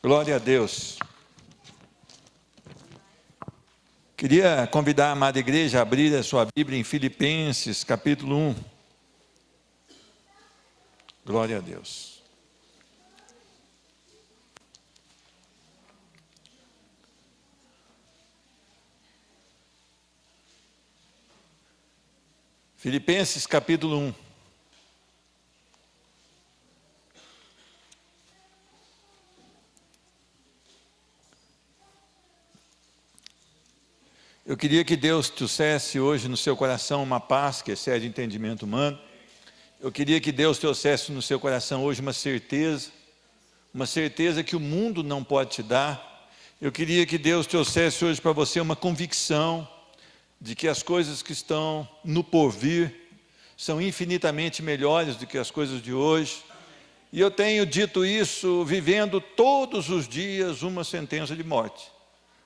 Glória a Deus. Queria convidar a amada igreja a abrir a sua Bíblia em Filipenses, capítulo 1. Glória a Deus. Filipenses, capítulo 1. Eu queria que Deus trouxesse hoje no seu coração uma paz que excede entendimento humano. Eu queria que Deus trouxesse no seu coração hoje uma certeza que o mundo não pode te dar. Eu queria que Deus trouxesse hoje para você uma convicção de que as coisas que estão no porvir são infinitamente melhores do que as coisas de hoje. E eu tenho dito isso vivendo todos os dias uma sentença de morte.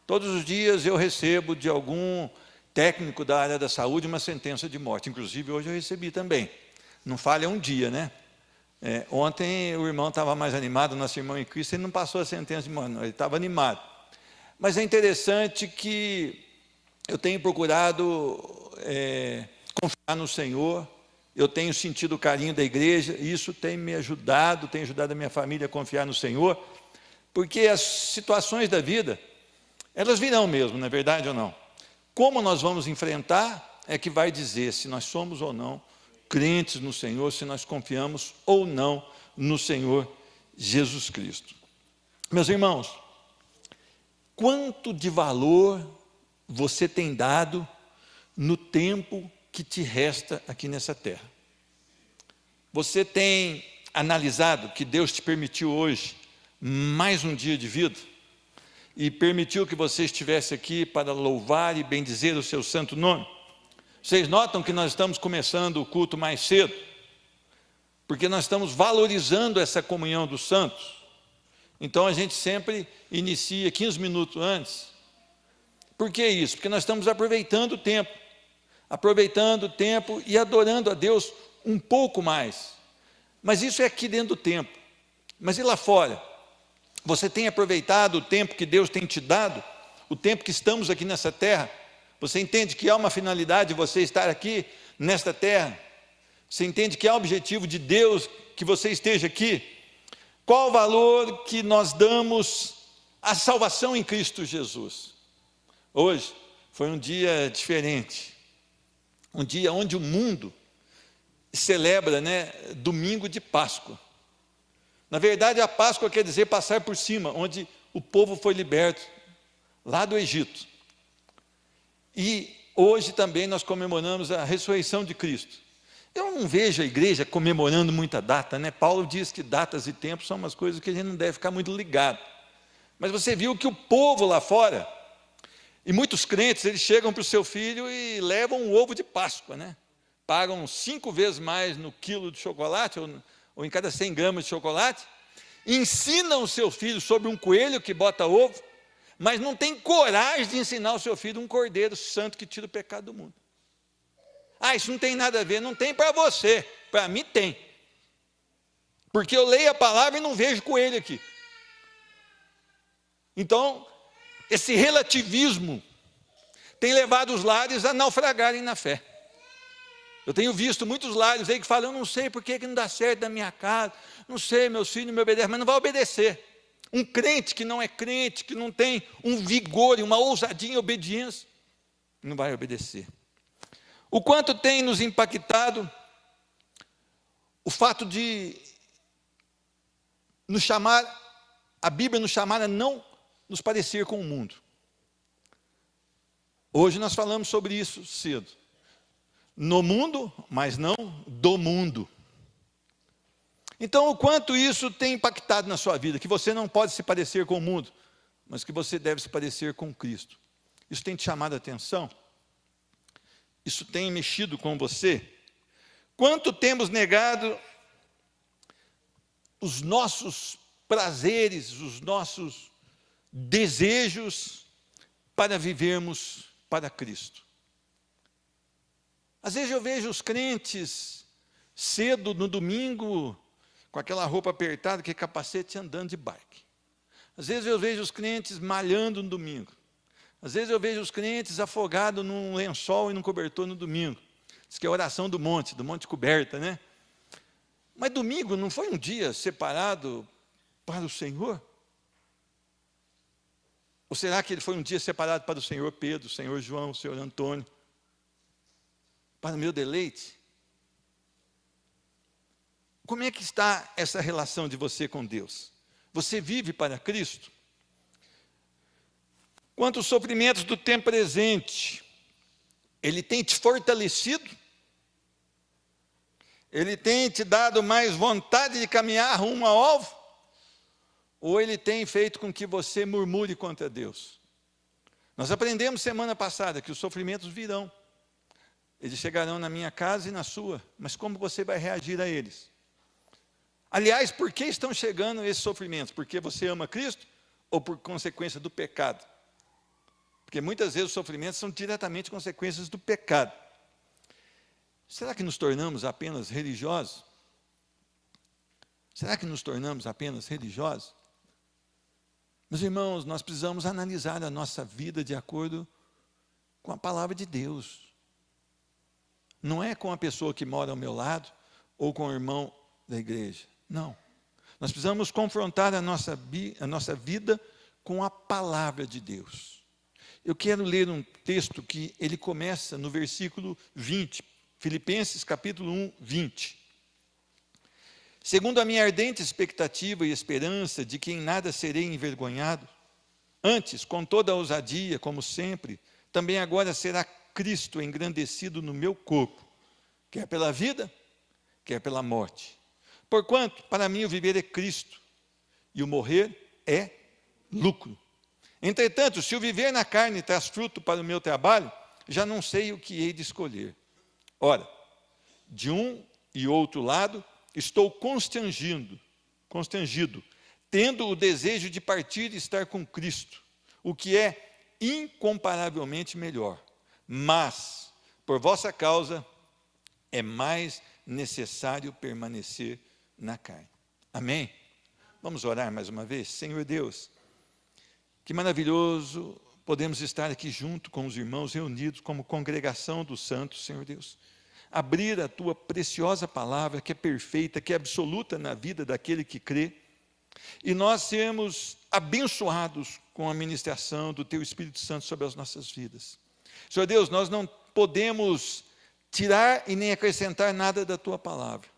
Todos os dias eu recebo de algum técnico da área da saúde uma sentença de morte. Inclusive hoje eu recebi também. Não falha um dia, né? Ontem o irmão estava mais animado, nosso irmão em Cristo, ele não passou a sentença de morte, não, ele estava animado. Mas é interessante que eu tenho procurado confiar no Senhor, eu tenho sentido o carinho da igreja, e isso tem me ajudado, tem ajudado a minha família a confiar no Senhor, porque as situações da vida, elas virão mesmo, não é verdade ou não? Como nós vamos enfrentar é que vai dizer se nós somos ou não crentes no Senhor, se nós confiamos ou não no Senhor Jesus Cristo. Meus irmãos, quanto de valor você tem dado no tempo que te resta aqui nessa terra? Você tem analisado que Deus te permitiu hoje mais um dia de vida? E permitiu que você estivesse aqui para louvar e bendizer o seu santo nome? Vocês notam que nós estamos começando o culto mais cedo, porque nós estamos valorizando essa comunhão dos santos. Então a gente sempre inicia 15 minutos antes. Por que isso? Porque nós estamos aproveitando o tempo e adorando a Deus um pouco mais. Mas isso é aqui dentro do templo. Mas e lá fora? Você tem aproveitado o tempo que Deus tem te dado, o tempo que estamos aqui nessa terra? Você entende que há uma finalidade de você estar aqui nesta terra? Você entende que há um objetivo de Deus que você esteja aqui? Qual o valor que nós damos à salvação em Cristo Jesus? Hoje foi um dia diferente, um dia onde o mundo celebra, domingo de Páscoa. Na verdade, a Páscoa quer dizer passar por cima, onde o povo foi liberto, lá do Egito. E hoje também nós comemoramos a ressurreição de Cristo. Eu não vejo a igreja comemorando muita data, Paulo diz que datas e tempos são umas coisas que a gente não deve ficar muito ligado. Mas você viu que o povo lá fora, e muitos crentes, eles chegam para o seu filho e levam um ovo de Páscoa, Pagam 5 vezes mais no quilo de chocolate, ou em cada 100 gramas de chocolate, ensinam o seu filho sobre um coelho que bota ovo, mas não tem coragem de ensinar o seu filho um cordeiro santo que tira o pecado do mundo. Isso não tem nada a ver, não tem para você, para mim tem. Porque eu leio a palavra e não vejo coelho aqui. Então, esse relativismo tem levado os lares a naufragarem na fé. Eu tenho visto muitos lares aí que falam, eu não sei por que não dá certo na minha casa, não sei, meus filhos me obedecem, mas não vai obedecer. Um crente que não é crente, que não tem um vigor e uma ousadia em obediência, não vai obedecer. O quanto tem nos impactado o fato de nos chamar, a Bíblia nos chamar a não nos parecer com o mundo. Hoje nós falamos sobre isso cedo. No mundo, mas não do mundo. Então, o quanto isso tem impactado na sua vida, que você não pode se parecer com o mundo, mas que você deve se parecer com Cristo. Isso tem te chamado a atenção? Isso tem mexido com você? Quanto temos negado os nossos prazeres, os nossos desejos para vivermos para Cristo? Às vezes eu vejo os crentes cedo no domingo, com aquela roupa apertada, que capacete, andando de bike. Às vezes eu vejo os crentes malhando no domingo. Às vezes eu vejo os crentes afogados num lençol e num cobertor no domingo. Diz que é a oração do monte coberta, né? Mas domingo não foi um dia separado para o Senhor? Ou será que ele foi um dia separado para o Senhor Pedro, o Senhor João, o Senhor Antônio? Para o meu deleite? Como é que está essa relação de você com Deus? Você vive para Cristo? Quanto aos sofrimentos do tempo presente, Ele tem te fortalecido? Ele tem te dado mais vontade de caminhar rumo ao alvo? Ou Ele tem feito com que você murmure contra Deus? Nós aprendemos semana passada que os sofrimentos virão. Eles chegarão na minha casa e na sua, mas como você vai reagir a eles? Aliás, por que estão chegando esses sofrimentos? Porque você ama Cristo ou por consequência do pecado? Porque muitas vezes os sofrimentos são diretamente consequências do pecado. Será que nos tornamos apenas religiosos? Será que nos tornamos apenas religiosos? Meus irmãos, nós precisamos analisar a nossa vida de acordo com a palavra de Deus. Não é com a pessoa que mora ao meu lado ou com o irmão da igreja. Não. Nós precisamos confrontar a nossa vida com a palavra de Deus. Eu quero ler um texto que ele começa no versículo 20, Filipenses capítulo 1, 20. Segundo a minha ardente expectativa e esperança de que em nada serei envergonhado, antes, com toda a ousadia, como sempre, também agora será Cristo engrandecido no meu corpo, quer pela vida, quer pela morte. Porquanto, para mim o viver é Cristo, e o morrer é lucro. Entretanto, se o viver na carne traz fruto para o meu trabalho, já não sei o que hei de escolher. Ora, de um e outro lado, estou constrangido, tendo o desejo de partir e estar com Cristo, o que é incomparavelmente melhor. Mas, por vossa causa, é mais necessário permanecer na carne. Amém? Vamos orar mais uma vez? Senhor Deus, que maravilhoso podemos estar aqui junto com os irmãos reunidos como congregação dos santos, Senhor Deus. Abrir a tua preciosa palavra, que é perfeita, que é absoluta na vida daquele que crê, e nós sermos abençoados com a ministração do teu Espírito Santo sobre as nossas vidas. Senhor Deus, nós não podemos tirar e nem acrescentar nada da tua palavra,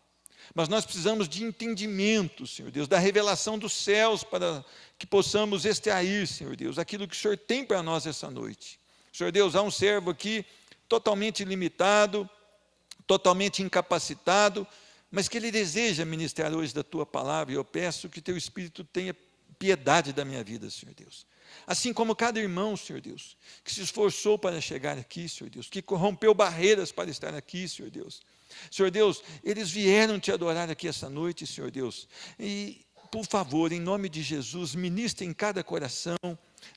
mas nós precisamos de entendimento, Senhor Deus, da revelação dos céus, para que possamos extrair, Senhor Deus, aquilo que o Senhor tem para nós essa noite. Senhor Deus, há um servo aqui totalmente limitado, totalmente incapacitado, mas que ele deseja ministrar hoje da tua palavra, e eu peço que teu Espírito tenha piedade da minha vida, Senhor Deus. Assim como cada irmão, Senhor Deus, que se esforçou para chegar aqui, Senhor Deus, que rompeu barreiras para estar aqui, Senhor Deus. Senhor Deus, eles vieram te adorar aqui essa noite, Senhor Deus, e por favor, em nome de Jesus, ministre em cada coração,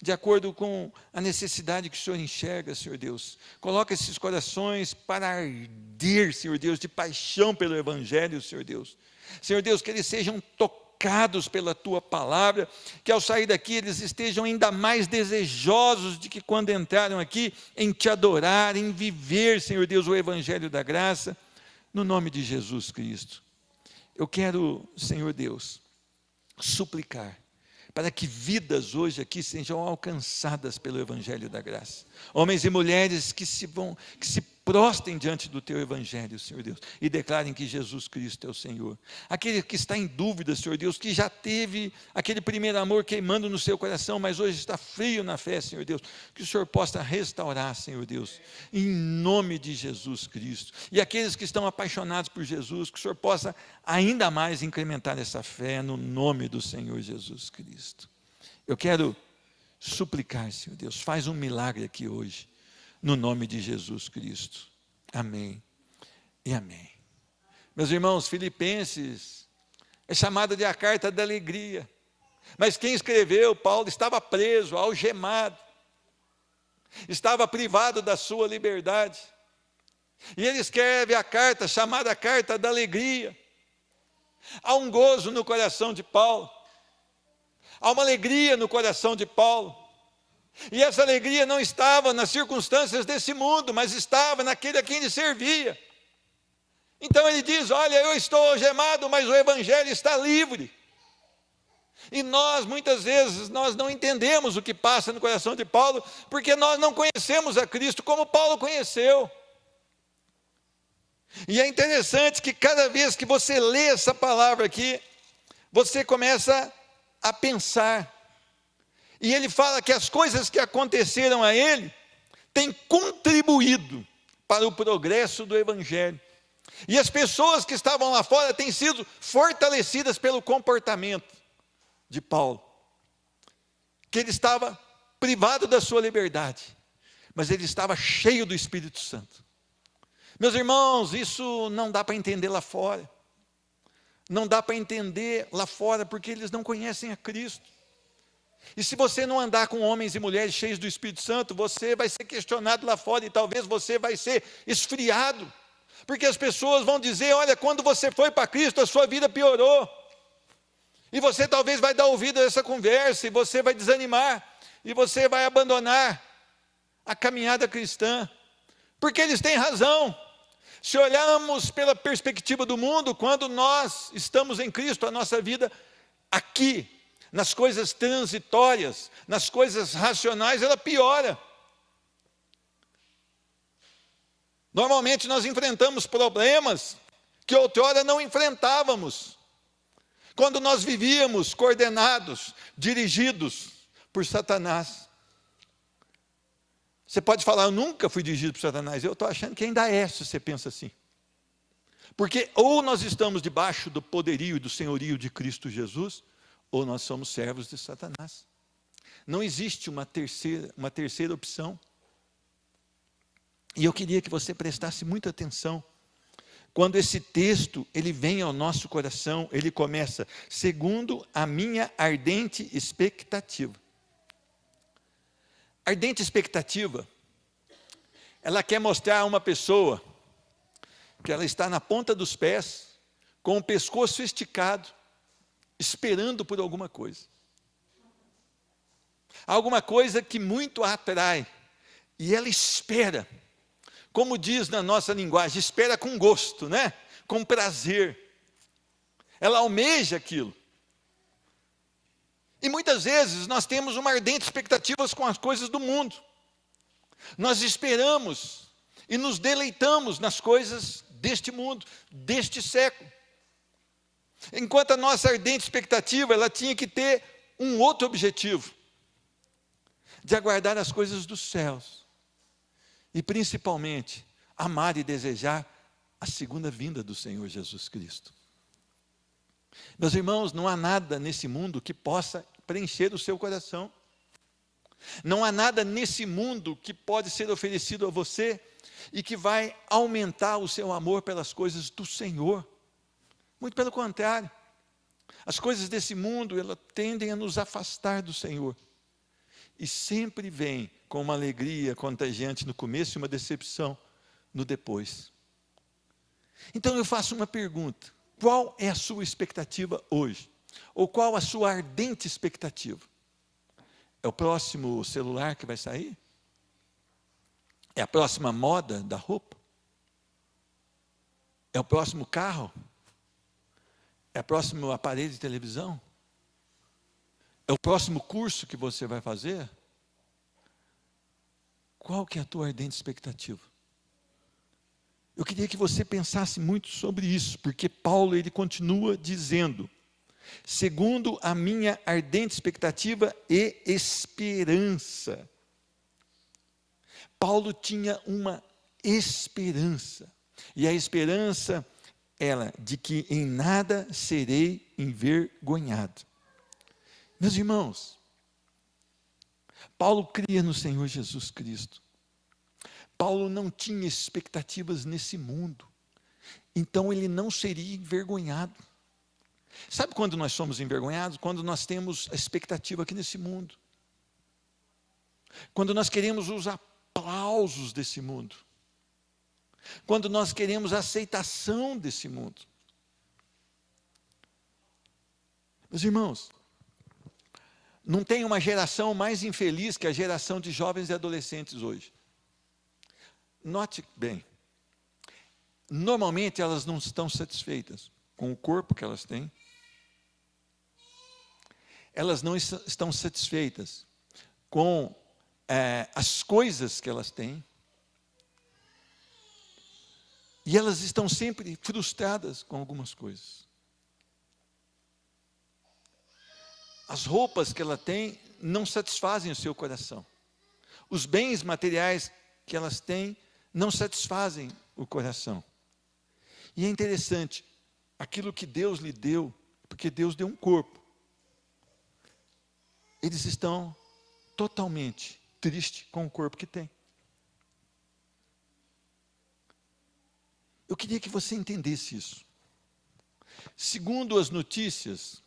de acordo com a necessidade que o Senhor enxerga, Senhor Deus. Coloca esses corações para arder, Senhor Deus, de paixão pelo Evangelho, Senhor Deus. Senhor Deus, que eles sejam tocados pela tua palavra, que ao sair daqui eles estejam ainda mais desejosos de que quando entraram aqui, em te adorar, em viver, Senhor Deus, o Evangelho da graça, no nome de Jesus Cristo. Eu quero, Senhor Deus, suplicar para que vidas hoje aqui sejam alcançadas pelo Evangelho da graça. Homens e mulheres que se prostem diante do teu Evangelho, Senhor Deus, e declarem que Jesus Cristo é o Senhor. Aquele que está em dúvida, Senhor Deus, que já teve aquele primeiro amor queimando no seu coração, mas hoje está frio na fé, Senhor Deus, que o Senhor possa restaurar, Senhor Deus, em nome de Jesus Cristo. E aqueles que estão apaixonados por Jesus, que o Senhor possa ainda mais incrementar essa fé no nome do Senhor Jesus Cristo. Eu quero suplicar, Senhor Deus, faz um milagre aqui hoje, no nome de Jesus Cristo. Amém e amém. Meus irmãos, Filipenses é chamada de a carta da alegria. Mas quem escreveu, Paulo, estava preso, algemado, estava privado da sua liberdade. E ele escreve a carta chamada a carta da alegria. Há um gozo no coração de Paulo. Há uma alegria no coração de Paulo. E essa alegria não estava nas circunstâncias desse mundo, mas estava naquele a quem ele servia. Então ele diz: olha, eu estou algemado, mas o evangelho está livre. E nós, muitas vezes, nós não entendemos o que passa no coração de Paulo, porque nós não conhecemos a Cristo como Paulo conheceu. E é interessante que cada vez que você lê essa palavra aqui, você começa a pensar. E ele fala que as coisas que aconteceram a ele têm contribuído para o progresso do evangelho. E as pessoas que estavam lá fora têm sido fortalecidas pelo comportamento de Paulo. Que ele estava privado da sua liberdade, mas ele estava cheio do Espírito Santo. Meus irmãos, isso não dá para entender lá fora. Não dá para entender lá fora, porque eles não conhecem a Cristo. E se você não andar com homens e mulheres cheios do Espírito Santo, você vai ser questionado lá fora, e talvez você vai ser esfriado, porque as pessoas vão dizer: olha, quando você foi para Cristo, a sua vida piorou. E você talvez vai dar ouvido a essa conversa, e você vai desanimar, e você vai abandonar a caminhada cristã, porque eles têm razão. Se olharmos pela perspectiva do mundo, quando nós estamos em Cristo, a nossa vida aqui, nas coisas transitórias, nas coisas racionais, ela piora. Normalmente nós enfrentamos problemas que outrora não enfrentávamos, quando nós vivíamos coordenados, dirigidos por Satanás. Você pode falar: eu nunca fui dirigido por Satanás. Eu estou achando que ainda é, se você pensa assim. Porque ou nós estamos debaixo do poderio e do senhorio de Cristo Jesus, ou nós somos servos de Satanás. Não existe uma terceira opção. E eu queria que você prestasse muita atenção. Quando esse texto ele vem ao nosso coração, ele começa: segundo a minha ardente expectativa. Ardente expectativa, ela quer mostrar a uma pessoa que ela está na ponta dos pés, com o pescoço esticado, esperando por alguma coisa. Alguma coisa que muito a atrai, e ela espera, como diz na nossa linguagem, espera com gosto, né? Com prazer. Ela almeja aquilo. E muitas vezes nós temos uma ardente expectativa com as coisas do mundo. Nós esperamos e nos deleitamos nas coisas deste mundo, deste século. Enquanto a nossa ardente expectativa, ela tinha que ter um outro objetivo: de aguardar as coisas dos céus. E principalmente, amar e desejar a segunda vinda do Senhor Jesus Cristo. Meus irmãos, não há nada nesse mundo que possa preencher o seu coração. Não há nada nesse mundo que pode ser oferecido a você e que vai aumentar o seu amor pelas coisas do Senhor. Muito pelo contrário. As coisas desse mundo, elas tendem a nos afastar do Senhor. E sempre vem com uma alegria contagiante no começo e uma decepção no depois. Então eu faço uma pergunta: qual é a sua expectativa hoje? Ou qual a sua ardente expectativa? É o próximo celular que vai sair? É a próxima moda da roupa? É o próximo carro? É o próximo aparelho de televisão? É o próximo curso que você vai fazer? Qual que é a tua ardente expectativa? Eu queria que você pensasse muito sobre isso, porque Paulo ele continua dizendo: segundo a minha ardente expectativa e esperança. Paulo tinha uma esperança, e a esperança ela de que em nada serei envergonhado. Meus irmãos, Paulo cria no Senhor Jesus Cristo. Paulo não tinha expectativas nesse mundo, então ele não seria envergonhado. Sabe quando nós somos envergonhados? Quando nós temos a expectativa aqui nesse mundo. Quando nós queremos os aplausos desse mundo. Quando nós queremos a aceitação desse mundo. Meus irmãos, Não tem uma geração mais infeliz que a geração de jovens e adolescentes hoje. Note bem, normalmente elas não estão satisfeitas com o corpo que elas têm, elas não estão satisfeitas com as coisas que elas têm, e elas estão sempre frustradas com algumas coisas. As roupas que ela tem não satisfazem o seu coração. Os bens materiais que elas têm não satisfazem o coração. E é interessante, aquilo que Deus lhe deu, porque Deus deu um corpo, eles estão totalmente tristes com o corpo que têm. Eu queria que você entendesse isso. Segundo as notícias,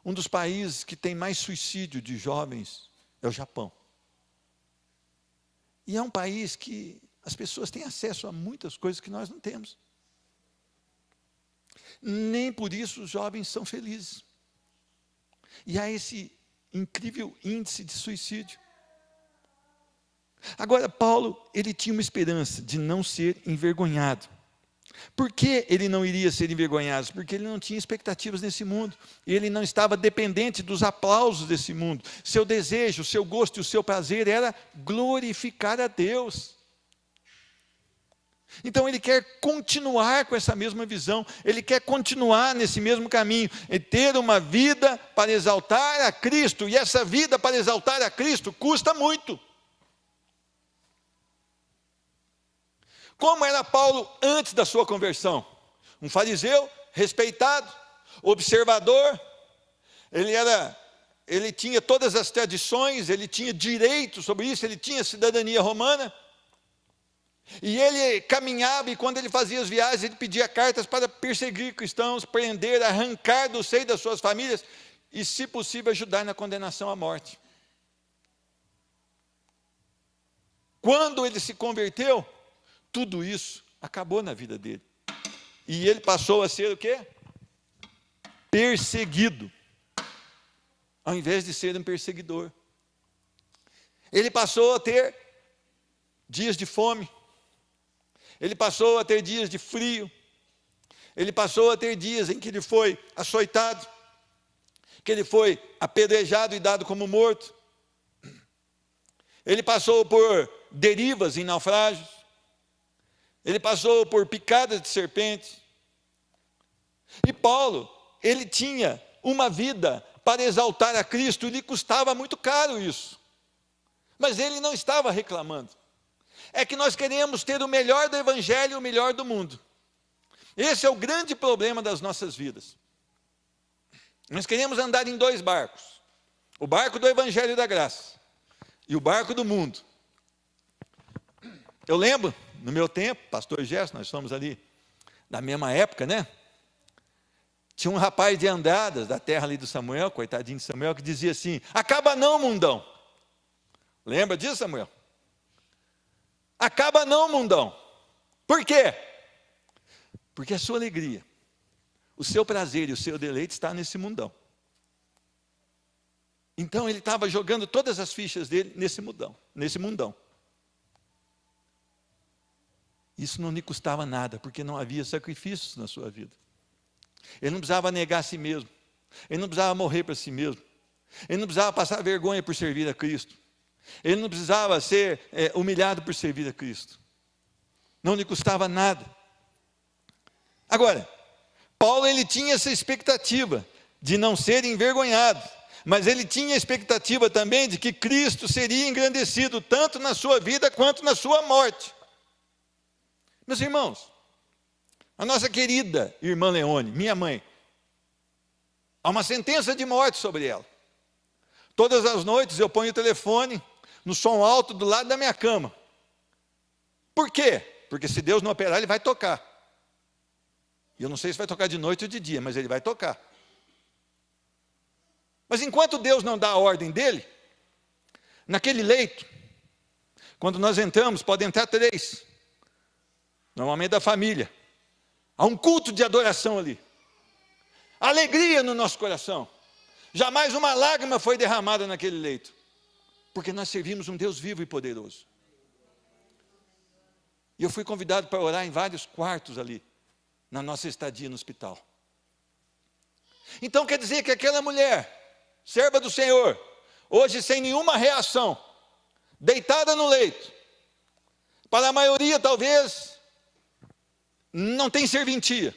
um dos países que tem mais suicídio de jovens é o Japão. E é um país que as pessoas têm acesso a muitas coisas que nós não temos. Nem por isso os jovens são felizes. E há esse incrível índice de suicídio. Agora, Paulo, ele tinha uma esperança de não ser envergonhado. Por que ele não iria ser envergonhado? Porque ele não tinha expectativas nesse mundo. Ele não estava dependente dos aplausos desse mundo. Seu desejo, o seu gosto e o seu prazer era glorificar a Deus. Então ele quer continuar com essa mesma visão. Ele quer continuar nesse mesmo caminho. E ter uma vida para exaltar a Cristo. E essa vida para exaltar a Cristo custa muito. Como era Paulo antes da sua conversão? Um fariseu, respeitado, observador, ele tinha todas as tradições, ele tinha direito sobre isso, ele tinha cidadania romana, e ele caminhava, e quando ele fazia as viagens, ele pedia cartas para perseguir cristãos, prender, arrancar do seio das suas famílias, e se possível ajudar na condenação à morte. Quando ele se converteu, tudo isso acabou na vida dele. E ele passou a ser o quê? Perseguido. Ao invés de ser um perseguidor. Ele passou a ter dias de fome. Ele passou a ter dias de frio. Ele passou a ter dias em que ele foi açoitado. Que ele foi apedrejado e dado como morto. Ele passou por derivas em naufrágios. Ele passou por picadas de serpente. E Paulo, ele tinha uma vida para exaltar a Cristo, e lhe custava muito caro isso. Mas ele não estava reclamando. É que nós queremos ter o melhor do Evangelho e o melhor do mundo. Esse é o grande problema das nossas vidas. Nós queremos andar em dois barcos. O barco do Evangelho e da Graça. E o barco do mundo. Eu lembro, no meu tempo, pastor Gerson, nós somos ali da mesma época, né? Tinha um rapaz de Andradas, da terra ali do Samuel, coitadinho de Samuel, que dizia assim: acaba não, mundão. Lembra disso, Samuel? Acaba não, mundão. Por quê? Porque a sua alegria, o seu prazer e o seu deleite está nesse mundão. Então ele estava jogando todas as fichas dele nesse mundão. Isso não lhe custava nada, porque não havia sacrifícios na sua vida. Ele não precisava negar a si mesmo. Ele não precisava morrer para si mesmo. Ele não precisava passar vergonha por servir a Cristo. Ele não precisava ser humilhado por servir a Cristo. Não lhe custava nada. Agora, Paulo, ele tinha essa expectativa de não ser envergonhado, mas ele tinha a expectativa também de que Cristo seria engrandecido tanto na sua vida quanto na sua morte. Meus irmãos, a nossa querida irmã Leone, minha mãe, há uma sentença de morte sobre ela. Todas as noites eu ponho o telefone no som alto do lado da minha cama. Por quê? Porque se Deus não operar, ele vai tocar. E eu não sei se vai tocar de noite ou de dia, mas ele vai tocar. Mas enquanto Deus não dá a ordem dele, naquele leito, quando nós entramos, pode entrar 3, normalmente da família. Há um culto de adoração ali. Alegria no nosso coração. Jamais uma lágrima foi derramada naquele leito, porque nós servimos um Deus vivo e poderoso. E eu fui convidado para orar em vários quartos ali, na nossa estadia no hospital. Então quer dizer que aquela mulher, serva do Senhor, hoje sem nenhuma reação, deitada no leito, para a maioria talvez não tem serventia,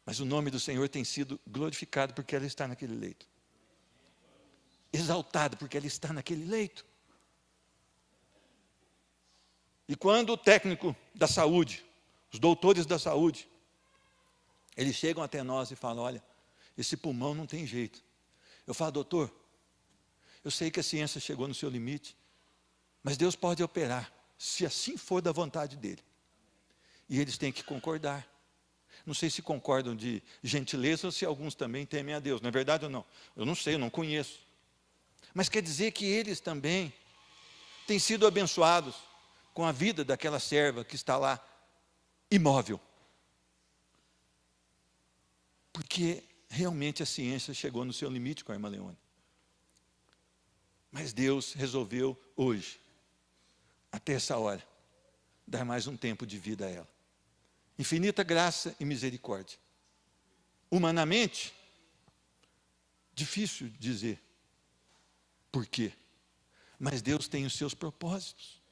mas o nome do Senhor tem sido glorificado porque ela está naquele leito, exaltado porque ela está naquele leito. E quando o técnico da saúde, os doutores da saúde, eles chegam até nós e falam: olha, esse pulmão não tem jeito. Eu falo: doutor, eu sei que a ciência chegou no seu limite, mas Deus pode operar, se assim for da vontade dele. E eles têm que concordar. Não sei se concordam de gentileza ou se alguns também temem a Deus, não é verdade ou não? Eu não sei, eu não conheço. Mas quer dizer que eles também têm sido abençoados com a vida daquela serva que está lá, imóvel. Porque realmente a ciência chegou no seu limite com a irmã Leone. Mas Deus resolveu hoje, até essa hora, dar mais um tempo de vida a ela. Infinita graça e misericórdia. Humanamente, difícil dizer por quê, mas Deus tem os seus propósitos.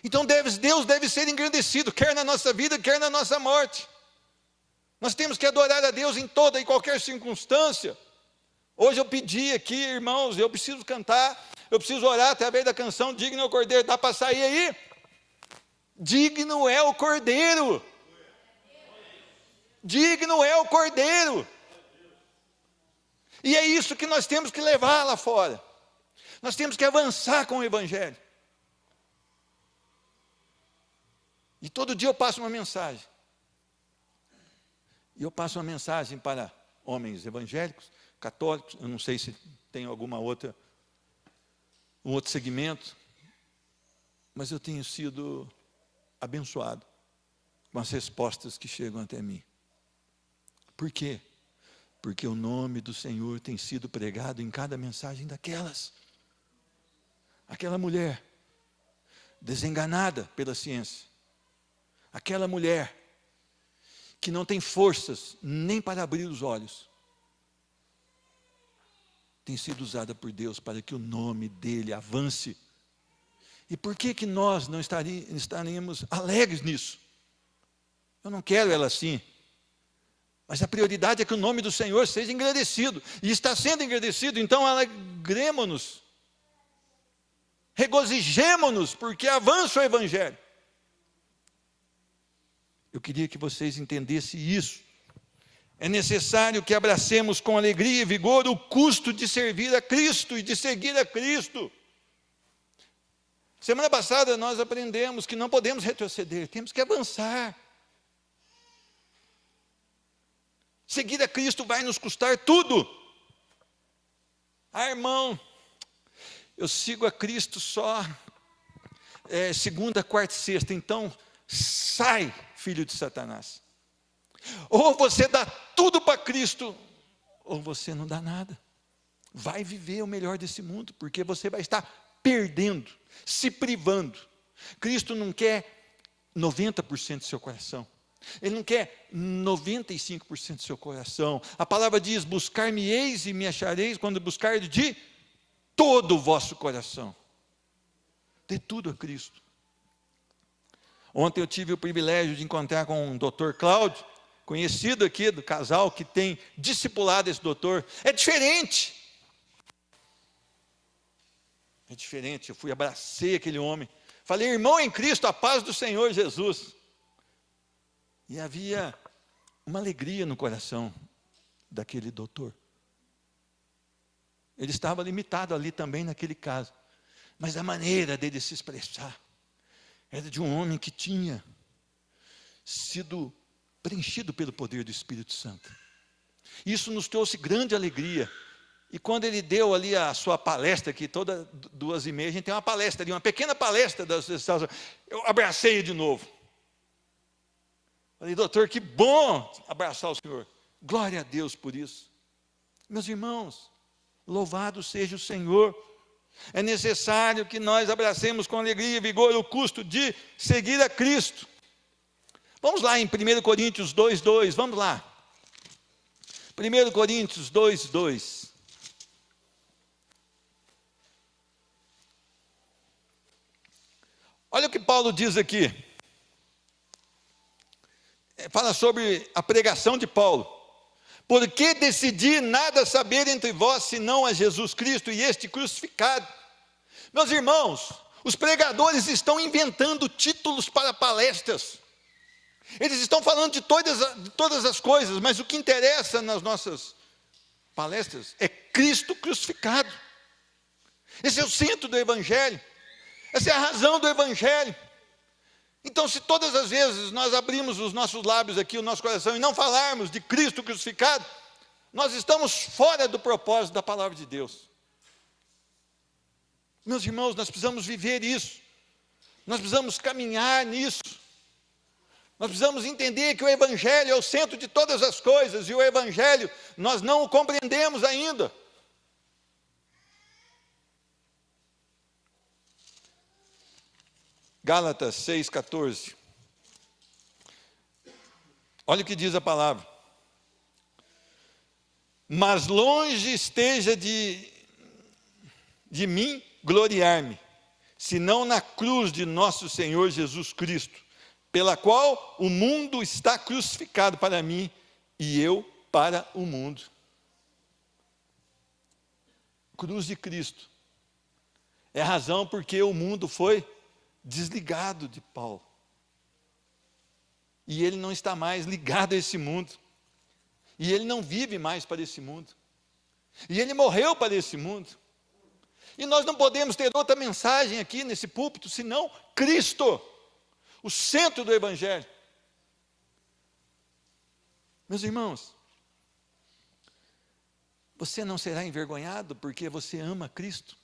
Então Deus deve ser engrandecido, quer na nossa vida, quer na nossa morte. Nós temos que adorar a Deus em toda e qualquer circunstância. Hoje eu pedi aqui, irmãos, eu preciso cantar, eu preciso orar através da canção Digno é o Cordeiro. Dá para sair aí? Digno é o Cordeiro. Digno é o Cordeiro. E é isso que nós temos que levar lá fora. Nós temos que avançar com o Evangelho. E todo dia eu passo uma mensagem. E eu passo uma mensagem para homens evangélicos, católicos, eu não sei se tem um outro segmento, mas eu tenho sido abençoado com as respostas que chegam até mim. Por quê? Porque o nome do Senhor tem sido pregado em cada mensagem daquelas. Aquela mulher, desenganada pela ciência, aquela mulher que não tem forças nem para abrir os olhos, tem sido usada por Deus para que o nome dele avance. E por que nós não estaríamos alegres nisso? Eu não quero ela assim, mas a prioridade é que o nome do Senhor seja engrandecido, e está sendo engrandecido. Então alegremos-nos, regozijemo-nos, porque avança o Evangelho. Eu queria que vocês entendessem isso. É necessário que abracemos com alegria e vigor o custo de servir a Cristo e de seguir a Cristo. Semana passada nós aprendemos que não podemos retroceder, temos que avançar. Seguir a Cristo vai nos custar tudo. Irmão, eu sigo a Cristo só segunda, quarta e sexta, então sai, filho de Satanás. Ou você dá tudo para Cristo, ou você não dá nada. Vai viver o melhor desse mundo, porque você vai estar perdendo, se privando. Cristo não quer 90% do seu coração. Ele não quer 95% do seu coração. A palavra diz: buscar-me-eis e me achareis quando buscardes de todo o vosso coração. Dê tudo a Cristo. Ontem eu tive o privilégio de encontrar com o Dr. Cláudio, conhecido aqui do casal que tem discipulado esse doutor. É diferente. É diferente. Eu abracei aquele homem. Falei: irmão em Cristo, a paz do Senhor Jesus. E havia uma alegria no coração daquele doutor. Ele estava limitado ali também naquele caso. Mas a maneira dele se expressar era de um homem que tinha sido preenchido pelo poder do Espírito Santo. Isso nos trouxe grande alegria. E quando ele deu ali a sua palestra, que toda 2h30 a gente tem uma palestra ali, uma pequena palestra da associação, eu abracei de novo. Falei: doutor, que bom abraçar o senhor. Glória a Deus por isso. Meus irmãos, louvado seja o Senhor. É necessário que nós abracemos com alegria e vigor o custo de seguir a Cristo. Vamos lá em 1 Coríntios 2:2, vamos lá. 1 Coríntios 2:2. Olha o que Paulo diz aqui. Fala sobre a pregação de Paulo. Porque decidi nada saber entre vós, senão a Jesus Cristo e este crucificado. Meus irmãos, os pregadores estão inventando títulos para palestras. Eles estão falando de todas as coisas, mas o que interessa nas nossas palestras é Cristo crucificado. Esse é o centro do Evangelho. Essa é a razão do Evangelho. Então, se todas as vezes nós abrimos os nossos lábios aqui, o nosso coração, e não falarmos de Cristo crucificado, nós estamos fora do propósito da palavra de Deus. Meus irmãos, nós precisamos viver isso. Nós precisamos caminhar nisso. Nós precisamos entender que o Evangelho é o centro de todas as coisas, e o Evangelho nós não o compreendemos ainda. Gálatas 6,14. Olha o que diz a palavra. Mas longe esteja de mim gloriar-me, senão na cruz de nosso Senhor Jesus Cristo, pela qual o mundo está crucificado para mim e eu para o mundo. Cruz de Cristo é a razão porque o mundo foi desligado de Paulo. E ele não está mais ligado a esse mundo. E ele não vive mais para esse mundo. E ele morreu para esse mundo. E nós não podemos ter outra mensagem aqui nesse púlpito, senão Cristo, o centro do Evangelho. Meus irmãos, você não será envergonhado porque você ama Cristo?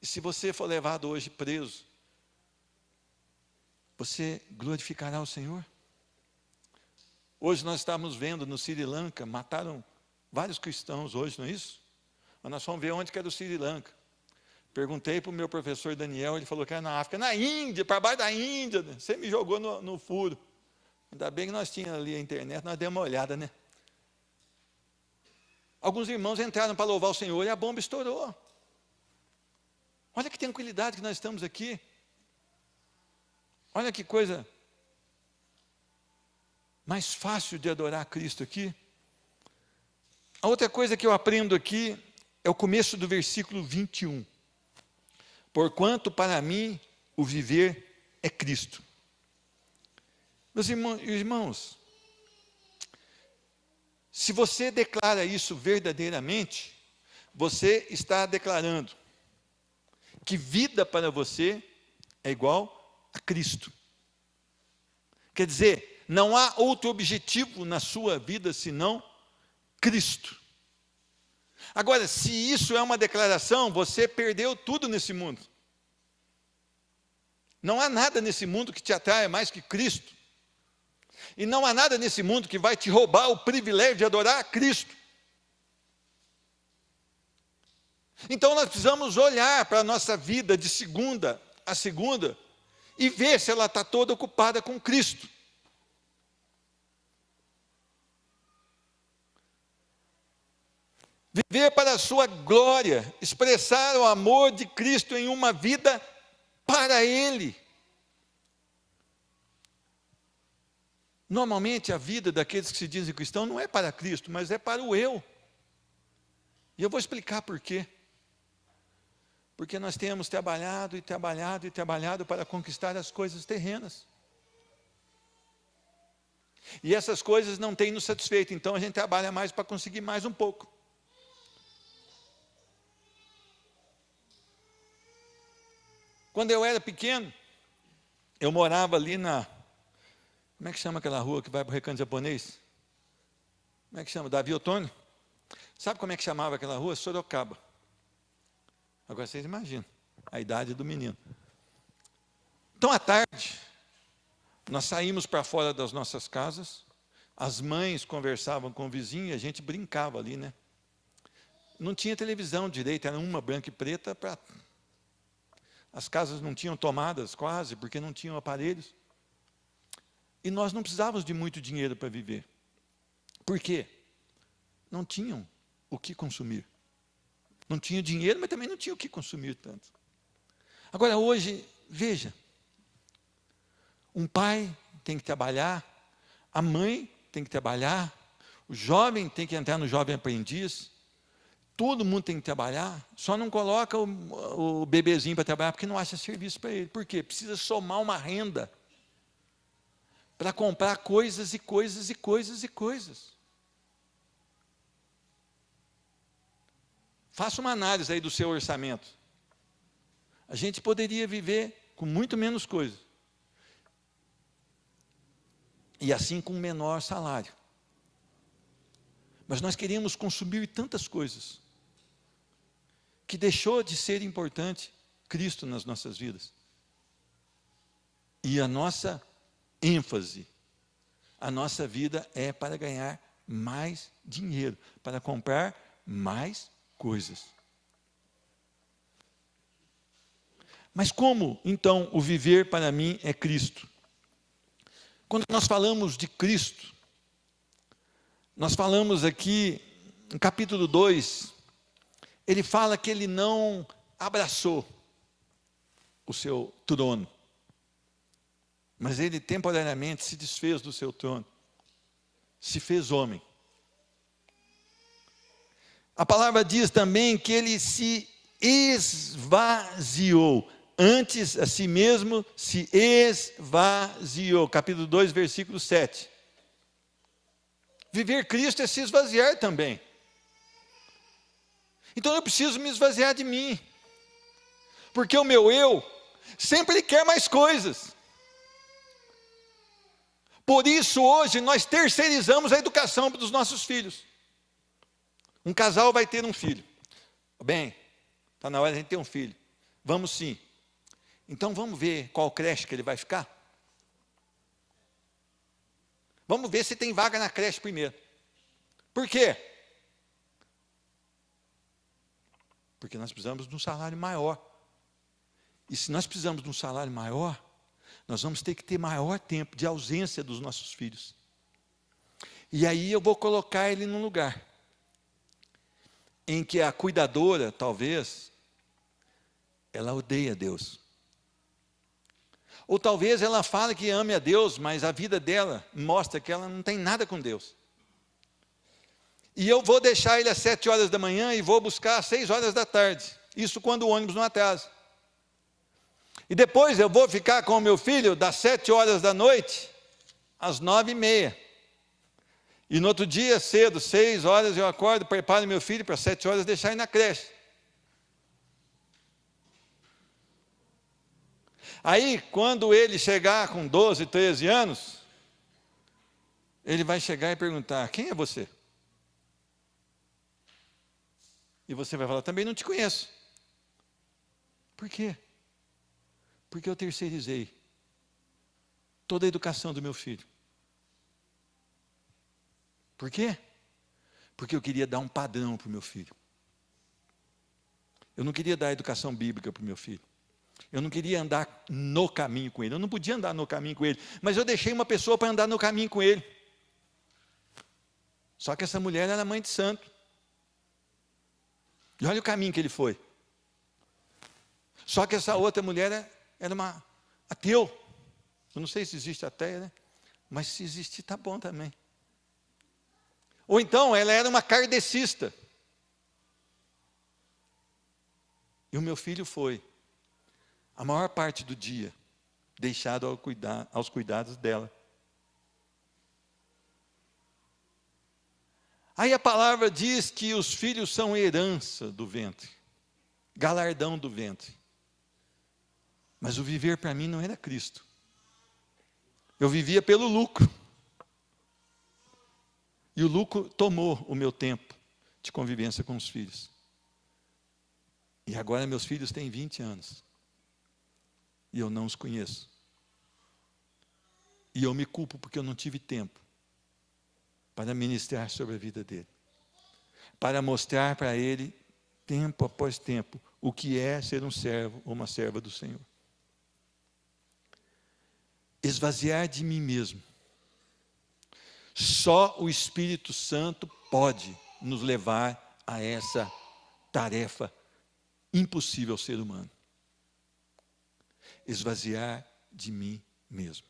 E se você for levado hoje preso, você glorificará o Senhor? Hoje nós estamos vendo no Sri Lanka, mataram vários cristãos hoje, não é isso? Mas nós fomos ver onde que era o Sri Lanka. Perguntei para o meu professor Daniel, ele falou que era na África, na Índia, para baixo da Índia. Você me jogou no furo. Ainda bem que nós tínhamos ali a internet, nós demos uma olhada, né? Alguns irmãos entraram para louvar o Senhor e a bomba estourou. Olha que tranquilidade que nós estamos aqui. Olha que coisa mais fácil de adorar a Cristo aqui. A outra coisa que eu aprendo aqui é o começo do versículo 21. Porquanto para mim o viver é Cristo. Meus irmãos, se você declara isso verdadeiramente, você está declarando que vida para você é igual a Cristo. Quer dizer, não há outro objetivo na sua vida senão Cristo. Agora, se isso é uma declaração, você perdeu tudo nesse mundo. Não há nada nesse mundo que te atraia mais que Cristo. E não há nada nesse mundo que vai te roubar o privilégio de adorar a Cristo. Então nós precisamos olhar para a nossa vida de segunda a segunda e ver se ela está toda ocupada com Cristo. Viver para a sua glória, expressar o amor de Cristo em uma vida para Ele. Normalmente a vida daqueles que se dizem cristãos não é para Cristo, mas é para o eu. E eu vou explicar por quê. Porque nós temos trabalhado e trabalhado e trabalhado para conquistar as coisas terrenas. E essas coisas não têm nos satisfeito, então a gente trabalha mais para conseguir mais um pouco. Quando eu era pequeno, eu morava ali como é que chama aquela rua que vai para o Recanto Japonês? Como é que chama? Davi Ottoni? Sabe como é que chamava aquela rua? Sorocaba. Agora vocês imaginam a idade do menino. Então, à tarde, nós saímos para fora das nossas casas, As mães conversavam com o vizinho e a gente brincava ali, né? Não tinha televisão direito, era uma branca e preta. As casas não tinham tomadas quase, porque não tinham aparelhos. E nós não precisávamos de muito dinheiro para viver. Por quê? Não tinham o que consumir. Não tinha dinheiro, mas também não tinha o que consumir tanto. Agora, hoje, veja. Um pai tem que trabalhar, a mãe tem que trabalhar, o jovem tem que entrar no jovem aprendiz, todo mundo tem que trabalhar, só não coloca o bebezinho para trabalhar porque não acha serviço para ele. Por quê? Precisa somar uma renda para comprar coisas e coisas e coisas e coisas. Faça uma análise aí do seu orçamento. A gente poderia viver com muito menos coisa. E assim com menor salário. Mas nós queríamos consumir tantas coisas, que deixou de ser importante Cristo nas nossas vidas. E a nossa ênfase, a nossa vida é para ganhar mais dinheiro, para comprar mais coisas. Mas como, então, o viver para mim é Cristo? Quando nós falamos de Cristo, nós falamos aqui, no capítulo 2, ele fala que ele não abraçou o seu trono, mas ele temporariamente se desfez do seu trono, se fez homem. A palavra diz também que ele se esvaziou, antes a si mesmo se esvaziou. Capítulo 2, versículo 7. Viver Cristo é se esvaziar também. Então eu preciso me esvaziar de mim. Porque o meu eu sempre quer mais coisas. Por isso hoje nós terceirizamos a educação dos nossos filhos. Um casal vai ter um filho. Bem, está na hora de a gente ter um filho. Vamos sim. Então vamos ver qual creche que ele vai ficar? Vamos ver se tem vaga na creche primeiro. Por quê? Porque nós precisamos de um salário maior. E se nós precisamos de um salário maior, nós vamos ter que ter maior tempo de ausência dos nossos filhos. E aí eu vou colocar ele num lugar em que a cuidadora, talvez, ela odeia Deus. Ou talvez ela fale que ame a Deus, mas a vida dela mostra que ela não tem nada com Deus. E eu vou deixar ele às 7 horas da manhã e vou buscar às 6 horas da tarde. Isso quando o ônibus não atrasa. E depois eu vou ficar com o meu filho das 7 horas da noite às 9h30. E no outro dia, cedo, 6 horas, eu acordo, preparo meu filho para 7 horas deixar ele na creche. Aí, quando ele chegar com 12, 13 anos, ele vai chegar e perguntar: quem é você? E você vai falar: também não te conheço. Por quê? Porque eu terceirizei toda a educação do meu filho. Por quê? Porque eu queria dar um padrão para o meu filho. Eu não queria dar educação bíblica para o meu filho. Eu não queria andar no caminho com ele. Eu não podia andar no caminho com ele. Mas eu deixei uma pessoa para andar no caminho com ele. Só que essa mulher era mãe de santo. E olha o caminho que ele foi. Só que essa outra mulher era uma ateu. Eu não sei se existe ateia, né? Mas se existir, está bom também. Ou então, ela era uma kardecista. E o meu filho foi, a maior parte do dia, deixado aos cuidados dela. Aí a palavra diz que os filhos são herança do ventre, galardão do ventre. Mas o viver para mim não era Cristo. Eu vivia pelo lucro. E o lucro tomou o meu tempo de convivência com os filhos. E agora meus filhos têm 20 anos. E eu não os conheço. E eu me culpo porque eu não tive tempo para ministrar sobre a vida dele, para mostrar para ele, tempo após tempo, o que é ser um servo ou uma serva do Senhor. Esvaziar de mim mesmo. Só o Espírito Santo pode nos levar a essa tarefa impossível ao ser humano. Esvaziar de mim mesmo.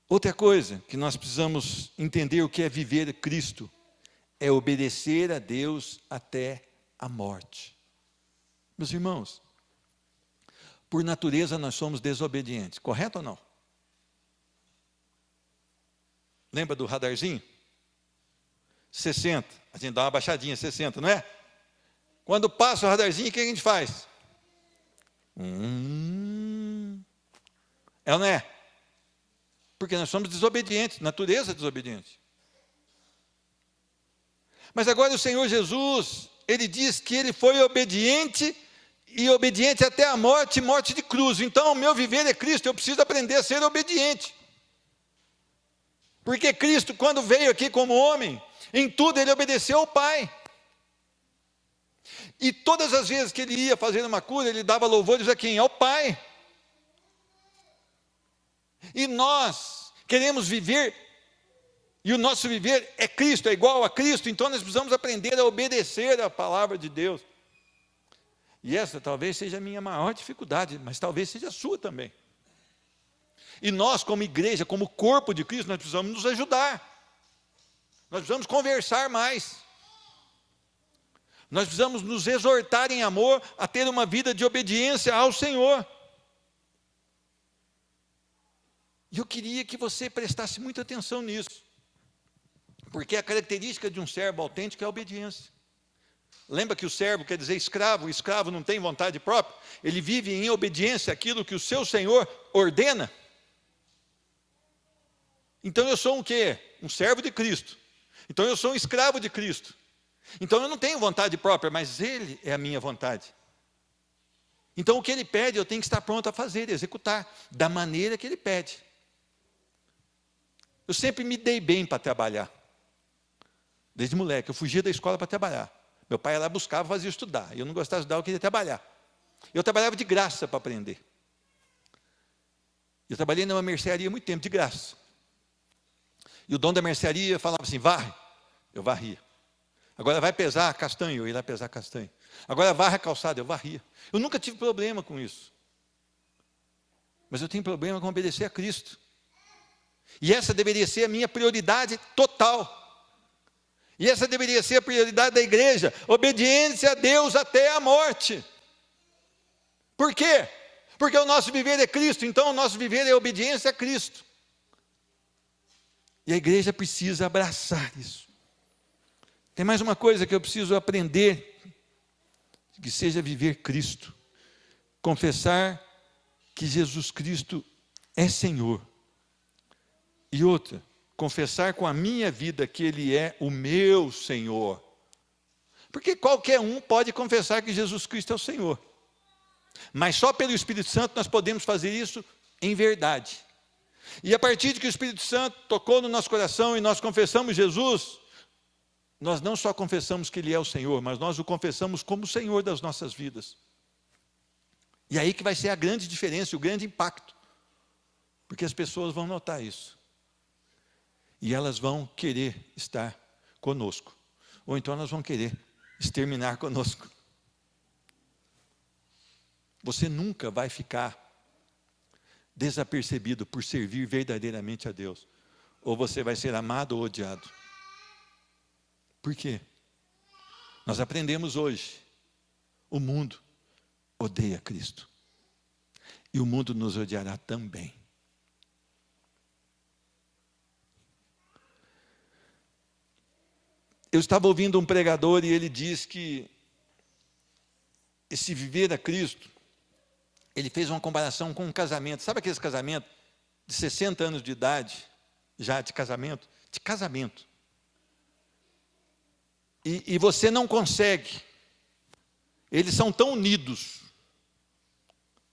Outra coisa que nós precisamos entender o que é viver Cristo, é obedecer a Deus até a morte. Meus irmãos, por natureza nós somos desobedientes, correto ou não? Lembra do radarzinho? 60, a gente dá uma baixadinha, 60, não é? Quando passa o radarzinho, o que a gente faz? É ou não é? Porque nós somos desobedientes, natureza desobediente. Mas agora o Senhor Jesus, Ele diz que Ele foi obediente, e obediente até a morte, morte de cruz. Então o meu viver é Cristo, eu preciso aprender a ser obediente. Porque Cristo, quando veio aqui como homem, em tudo Ele obedeceu ao Pai. E todas as vezes que Ele ia fazer uma cura, Ele dava louvores a quem? Ao Pai. E nós queremos viver, e o nosso viver é Cristo, é igual a Cristo, então nós precisamos aprender a obedecer a palavra de Deus. E essa talvez seja a minha maior dificuldade, mas talvez seja a sua também. E nós, como igreja, como corpo de Cristo, nós precisamos nos ajudar. Nós precisamos conversar mais. Nós precisamos nos exortar em amor a ter uma vida de obediência ao Senhor. E eu queria que você prestasse muita atenção nisso. Porque a característica de um servo autêntico é a obediência. Lembra que o servo quer dizer escravo, o escravo não tem vontade própria, ele vive em obediência àquilo que o seu Senhor ordena. Então eu sou um quê? Um servo de Cristo. Então eu sou um escravo de Cristo. Então eu não tenho vontade própria, mas Ele é a minha vontade. Então o que Ele pede, eu tenho que estar pronto a fazer, executar, da maneira que Ele pede. Eu sempre me dei bem para trabalhar. Desde moleque, eu fugia da escola para trabalhar. Meu pai ia lá, buscava, fazia estudar. Eu não gostava de estudar, eu queria trabalhar. Eu trabalhava de graça para aprender. Eu trabalhei numa mercearia há muito tempo, de graça. E o dono da mercearia falava assim, varre. Eu varria. Agora vai pesar castanho, eu ia lá pesar castanho. Agora varre a calçada, eu varria. Eu nunca tive problema com isso. Mas eu tenho problema com obedecer a Cristo. E essa deveria ser a minha prioridade total. E essa deveria ser a prioridade da igreja, obediência a Deus até a morte. Por quê? Porque o nosso viver é Cristo, então o nosso viver é obediência a Cristo. E a igreja precisa abraçar isso. Tem mais uma coisa que eu preciso aprender, que seja viver Cristo. Confessar que Jesus Cristo é Senhor. E outra, confessar com a minha vida que Ele é o meu Senhor. Porque qualquer um pode confessar que Jesus Cristo é o Senhor. Mas só pelo Espírito Santo nós podemos fazer isso em verdade. E a partir de que o Espírito Santo tocou no nosso coração e nós confessamos Jesus, nós não só confessamos que Ele é o Senhor, mas nós o confessamos como o Senhor das nossas vidas. E aí que vai ser a grande diferença, o grande impacto. Porque as pessoas vão notar isso. E elas vão querer estar conosco. Ou então elas vão querer exterminar conosco. Você nunca vai ficar desapercebido por servir verdadeiramente a Deus. Ou você vai ser amado ou odiado. Por quê? Nós aprendemos hoje. O mundo odeia Cristo. E o mundo nos odiará também. Eu estava ouvindo um pregador e ele diz que esse viver a Cristo, ele fez uma comparação com um casamento. Sabe aqueles casamentos de 60 anos de idade, já de casamento? De casamento. E você não consegue. Eles são tão unidos,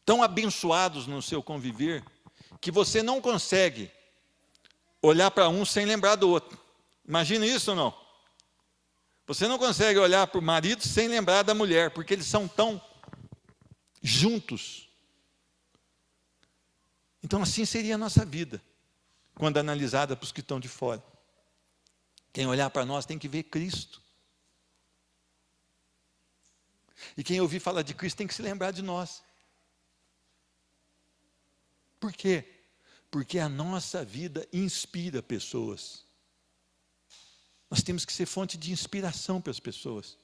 tão abençoados no seu conviver, que você não consegue olhar para um sem lembrar do outro. Imagina isso ou não? Você não consegue olhar para o marido sem lembrar da mulher, porque eles são tão juntos. Então assim seria a nossa vida, quando analisada para os que estão de fora. Quem olhar para nós tem que ver Cristo. E quem ouvir falar de Cristo tem que se lembrar de nós. Por quê? Porque a nossa vida inspira pessoas. Nós temos que ser fonte de inspiração para as pessoas,